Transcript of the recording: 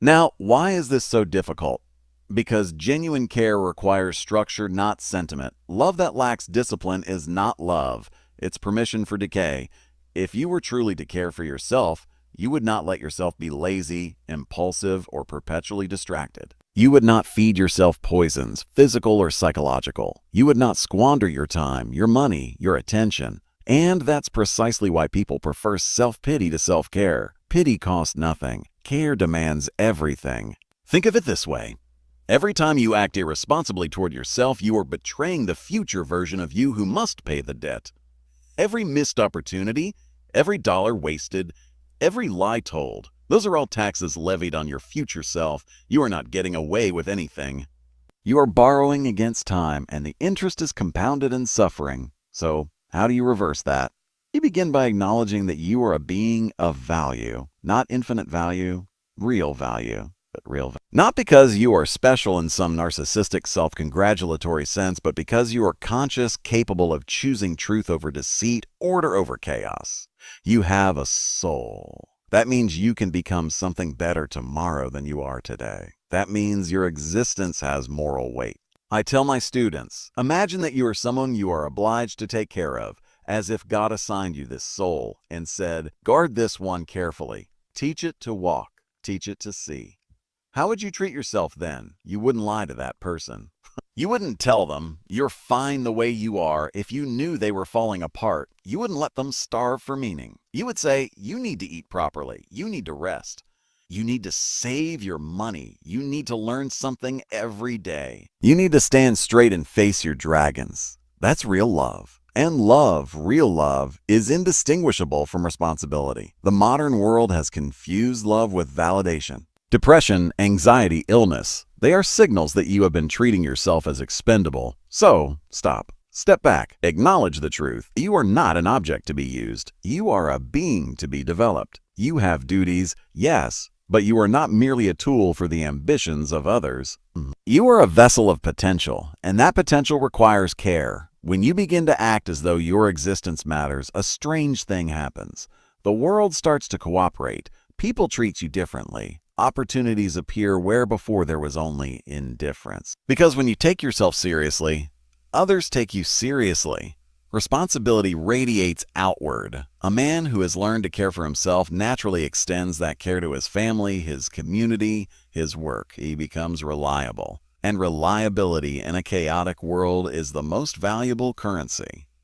Now, why is this so difficult? Because genuine care requires structure, not sentiment. Love that lacks discipline is not love. It's permission for decay. If you were truly to care for yourself, you would not let yourself be lazy, impulsive, or perpetually distracted. You would not feed yourself poisons, physical or psychological. You would not squander your time, your money, your attention. And that's precisely why people prefer self-pity to self-care. Pity costs nothing. Care demands everything. Think of it this way. Every time you act irresponsibly toward yourself, you are betraying the future version of you who must pay the debt. Every missed opportunity, every dollar wasted, every lie told, those are all taxes levied on your future self. You are not getting away with anything. You are borrowing against time, and the interest is compounded in suffering. So, how do you reverse that? You begin by acknowledging that you are a being of value, not infinite value, real value. Not because you are special in some narcissistic self-congratulatory sense, but because you are conscious, capable of choosing truth over deceit, order over chaos. You have a soul. That means you can become something better tomorrow than you are today. That means your existence has moral weight. I tell my students, imagine that you are someone you are obliged to take care of, as if God assigned you this soul and said, guard this one carefully. Teach it to walk. Teach it to see. How would you treat yourself then? You wouldn't lie to that person. You wouldn't tell them you're fine the way you are if you knew they were falling apart. You wouldn't let them starve for meaning. You would say, you need to eat properly. You need to rest. You need to save your money. You need to learn something every day. You need to stand straight and face your dragons. That's real love. And love, real love, is indistinguishable from responsibility. The modern world has confused love with validation. Depression, anxiety, illness, they are signals that you have been treating yourself as expendable. So, stop. Step back. Acknowledge the truth. You are not an object to be used. You are a being to be developed. You have duties, yes, but you are not merely a tool for the ambitions of others. You are a vessel of potential, and that potential requires care. When you begin to act as though your existence matters, a strange thing happens. The world starts to cooperate. People treat you differently. Opportunities appear where before there was only indifference. Because when you take yourself seriously, others take you seriously. Responsibility radiates outward. A man who has learned to care for himself naturally extends that care to his family, his community, his work. He becomes reliable. And reliability in a chaotic world is the most valuable currency.